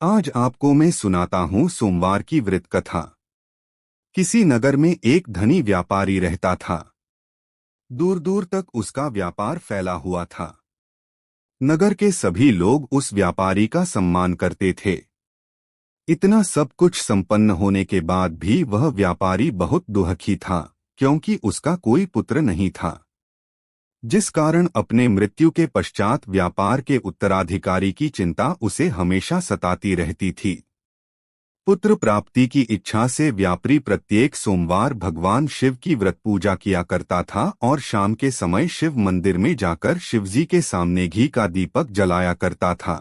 आज आपको मैं सुनाता हूँ सोमवार की वृत्त कथा। किसी नगर में एक धनी व्यापारी रहता था। दूर दूर तक उसका व्यापार फैला हुआ था। नगर के सभी लोग उस व्यापारी का सम्मान करते थे। इतना सब कुछ संपन्न होने के बाद भी वह व्यापारी बहुत दुखी था, क्योंकि उसका कोई पुत्र नहीं था, जिस कारण अपने मृत्यु के पश्चात व्यापार के उत्तराधिकारी की चिंता उसे हमेशा सताती रहती थी। पुत्र प्राप्ति की इच्छा से व्यापारी प्रत्येक सोमवार भगवान शिव की व्रत पूजा किया करता था और शाम के समय शिव मंदिर में जाकर शिवजी के सामने घी का दीपक जलाया करता था।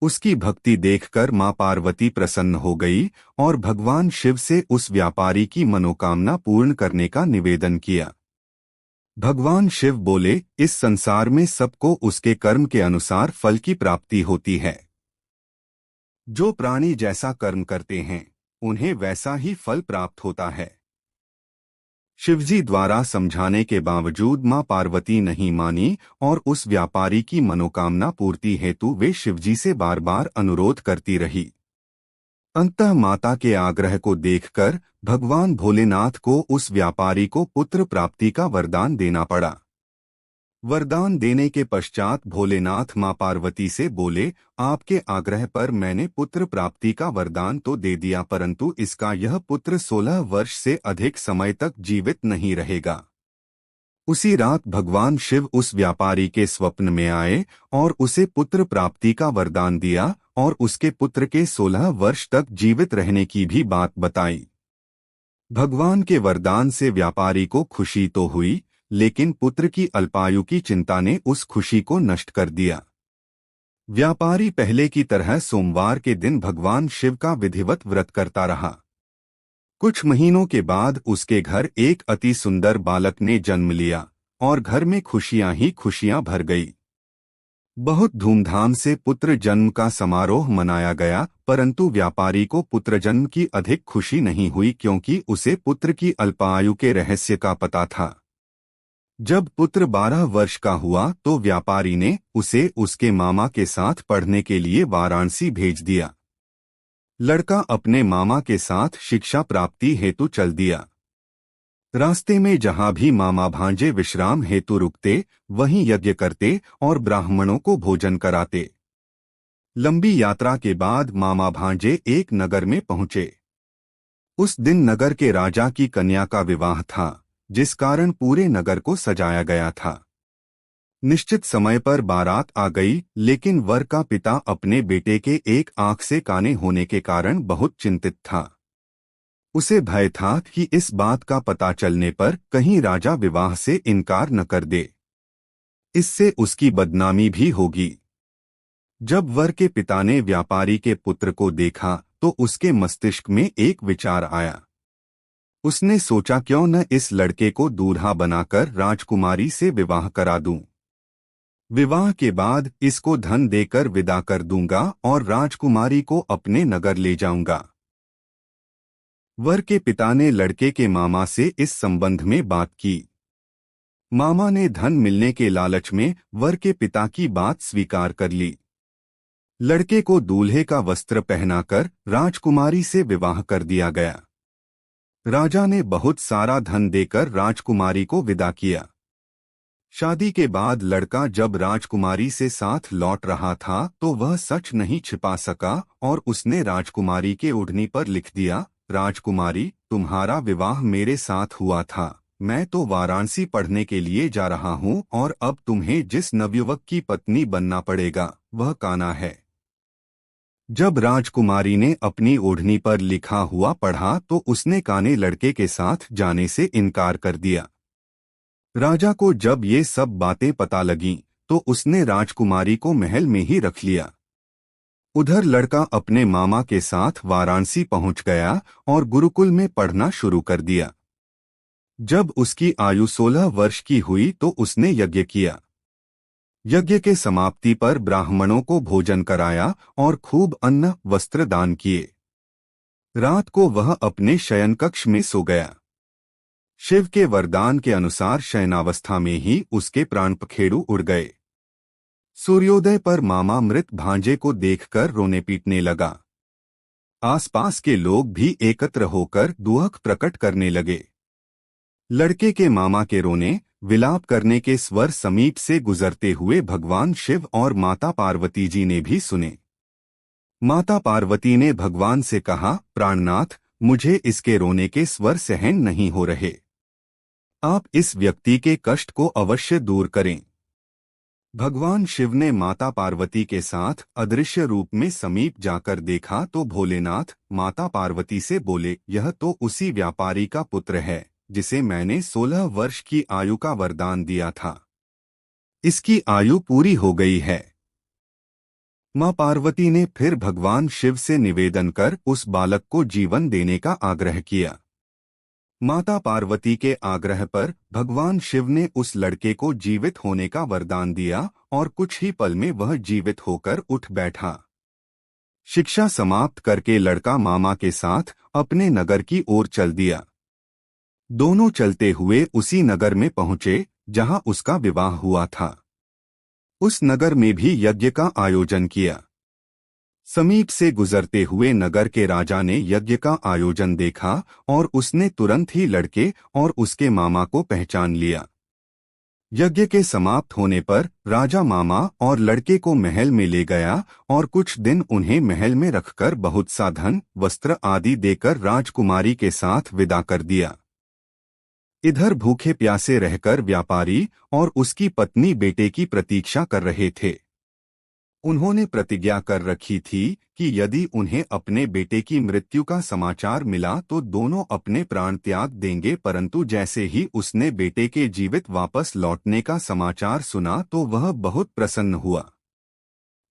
उसकी भक्ति देखकर मां पार्वती प्रसन्न हो गई और भगवान शिव से उस व्यापारी की मनोकामना पूर्ण करने का निवेदन किया। भगवान शिव बोले, इस संसार में सबको उसके कर्म के अनुसार फल की प्राप्ति होती है। जो प्राणी जैसा कर्म करते हैं उन्हें वैसा ही फल प्राप्त होता है। शिवजी द्वारा समझाने के बावजूद मां पार्वती नहीं मानी और उस व्यापारी की मनोकामना पूर्ति हेतु वे शिवजी से बार बार अनुरोध करती रही। अंततः माता के आग्रह को देखकर भगवान भोलेनाथ को उस व्यापारी को पुत्र प्राप्ति का वरदान देना पड़ा। वरदान देने के पश्चात भोलेनाथ मां पार्वती से बोले, आपके आग्रह पर मैंने पुत्र प्राप्ति का वरदान तो दे दिया, परंतु इसका यह पुत्र 16 वर्ष से अधिक समय तक जीवित नहीं रहेगा। उसी रात भगवान शिव उस व्यापारी के स्वप्न में आए और उसे पुत्र प्राप्ति का वरदान दिया और उसके पुत्र के 16 वर्ष तक जीवित रहने की भी बात बताई। भगवान के वरदान से व्यापारी को खुशी तो हुई, लेकिन पुत्र की अल्पायु की चिंता ने उस खुशी को नष्ट कर दिया। व्यापारी पहले की तरह सोमवार के दिन भगवान शिव का विधिवत व्रत करता रहा। कुछ महीनों के बाद उसके घर एक अति सुंदर बालक ने जन्म लिया और घर में खुशियां ही खुशियां भर गई। बहुत धूमधाम से पुत्र जन्म का समारोह मनाया गया, परंतु व्यापारी को पुत्र जन्म की अधिक खुशी नहीं हुई, क्योंकि उसे पुत्र की अल्पायु के रहस्य का पता था। जब पुत्र 12 वर्ष का हुआ तो व्यापारी ने उसे उसके मामा के साथ पढ़ने के लिए वाराणसी भेज दिया। लड़का अपने मामा के साथ शिक्षा प्राप्ति हेतु चल दिया। रास्ते में जहां भी मामा भांजे विश्राम हेतु रुकते, वहीं यज्ञ करते और ब्राह्मणों को भोजन कराते। लंबी यात्रा के बाद मामा भांजे एक नगर में पहुंचे। उस दिन नगर के राजा की कन्या का विवाह था, जिस कारण पूरे नगर को सजाया गया था। निश्चित समय पर बारात आ गई, लेकिन वर का पिता अपने बेटे के एक आंख से काने होने के कारण बहुत चिंतित था। उसे भय था कि इस बात का पता चलने पर कहीं राजा विवाह से इनकार न कर दे, इससे उसकी बदनामी भी होगी। जब वर के पिता ने व्यापारी के पुत्र को देखा तो उसके मस्तिष्क में एक विचार आया। उसने सोचा, क्यों न इस लड़के को दूल्हा बनाकर राजकुमारी से विवाह करा दूं। विवाह के बाद इसको धन देकर विदा कर दूंगा और राजकुमारी को अपने नगर ले जाऊंगा। वर के पिता ने लड़के के मामा से इस संबंध में बात की। मामा ने धन मिलने के लालच में वर के पिता की बात स्वीकार कर ली। लड़के को दूल्हे का वस्त्र पहनाकर राजकुमारी से विवाह कर दिया गया। राजा ने बहुत सारा धन देकर राजकुमारी को विदा किया। शादी के बाद लड़का जब राजकुमारी से साथ लौट रहा था तो वह सच नहीं छिपा सका और उसने राजकुमारी के ओढ़नी पर लिख दिया, राजकुमारी, तुम्हारा विवाह मेरे साथ हुआ था। मैं तो वाराणसी पढ़ने के लिए जा रहा हूँ और अब तुम्हें जिस नवयुवक की पत्नी बनना पड़ेगा वह कान्हा है। जब राजकुमारी ने अपनी ओढ़नी पर लिखा हुआ पढ़ा तो उसने काने लड़के के साथ जाने से इनकार कर दिया। राजा को जब ये सब बातें पता लगीं तो उसने राजकुमारी को महल में ही रख लिया। उधर लड़का अपने मामा के साथ वाराणसी पहुंच गया और गुरुकुल में पढ़ना शुरू कर दिया। जब उसकी आयु 16 वर्ष की हुई तो उसने यज्ञ किया। यज्ञ के समाप्ति पर ब्राह्मणों को भोजन कराया और खूब अन्न वस्त्र दान किए। रात को वह अपने शयन कक्ष में सो गया। शिव के वरदान के अनुसार शयनावस्था में ही उसके प्राण पखेरु उड़ गए। सूर्योदय पर मामा मृत भांजे को देखकर रोने पीटने लगा। आसपास के लोग भी एकत्र होकर दुख प्रकट करने लगे। लड़के के मामा के रोने विलाप करने के स्वर समीप से गुजरते हुए भगवान शिव और माता पार्वती जी ने भी सुने। माता पार्वती ने भगवान से कहा, प्राणनाथ, मुझे इसके रोने के स्वर सहन नहीं हो रहे। आप इस व्यक्ति के कष्ट को अवश्य दूर करें। भगवान शिव ने माता पार्वती के साथ अदृश्य रूप में समीप जाकर देखा तो भोलेनाथ माता पार्वती से बोले, यह तो उसी व्यापारी का पुत्र है जिसे मैंने 16 वर्ष की आयु का वरदान दिया था। इसकी आयु पूरी हो गई है। मां पार्वती ने फिर भगवान शिव से निवेदन कर उस बालक को जीवन देने का आग्रह किया। माता पार्वती के आग्रह पर भगवान शिव ने उस लड़के को जीवित होने का वरदान दिया और कुछ ही पल में वह जीवित होकर उठ बैठा। शिक्षा समाप्त करके लड़का मामा के साथ अपने नगर की ओर चल दिया। दोनों चलते हुए उसी नगर में पहुंचे जहां उसका विवाह हुआ था। उस नगर में भी यज्ञ का आयोजन किया। समीप से गुजरते हुए नगर के राजा ने यज्ञ का आयोजन देखा और उसने तुरंत ही लड़के और उसके मामा को पहचान लिया। यज्ञ के समाप्त होने पर राजा मामा और लड़के को महल में ले गया और कुछ दिन उन्हें महल में रखकर बहुत सा धन, वस्त्र आदि देकर राजकुमारी के साथ विदा कर दिया। इधर भूखे प्यासे रहकर व्यापारी और उसकी पत्नी बेटे की प्रतीक्षा कर रहे थे। उन्होंने प्रतिज्ञा कर रखी थी कि यदि उन्हें अपने बेटे की मृत्यु का समाचार मिला तो दोनों अपने प्राण त्याग देंगे, परंतु जैसे ही उसने बेटे के जीवित वापस लौटने का समाचार सुना तो वह बहुत प्रसन्न हुआ।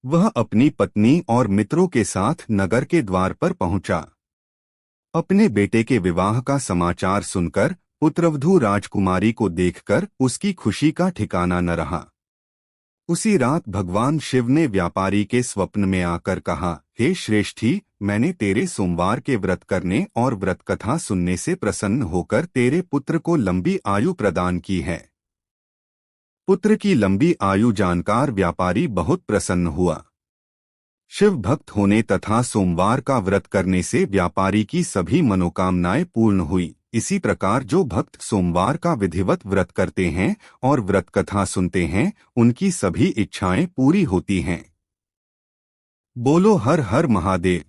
वह अपनी पत्नी और मित्रों के साथ नगर के द्वार पर पहुंचा। अपने बेटे के विवाह का समाचार सुनकर पुत्रवधू राजकुमारी को देखकर उसकी खुशी का ठिकाना न रहा। उसी रात भगवान शिव ने व्यापारी के स्वप्न में आकर कहा, हे श्रेष्ठी, मैंने तेरे सोमवार के व्रत करने और व्रत कथा सुनने से प्रसन्न होकर तेरे पुत्र को लंबी आयु प्रदान की है। पुत्र की लंबी आयु जानकर व्यापारी बहुत प्रसन्न हुआ। शिव भक्त होने तथा सोमवार का व्रत करने से व्यापारी की सभी मनोकामनाएं पूर्ण हुई। इसी प्रकार जो भक्त सोमवार का विधिवत व्रत करते हैं और व्रत कथा सुनते हैं, उनकी सभी इच्छाएं पूरी होती हैं। बोलो हर हर महादेव।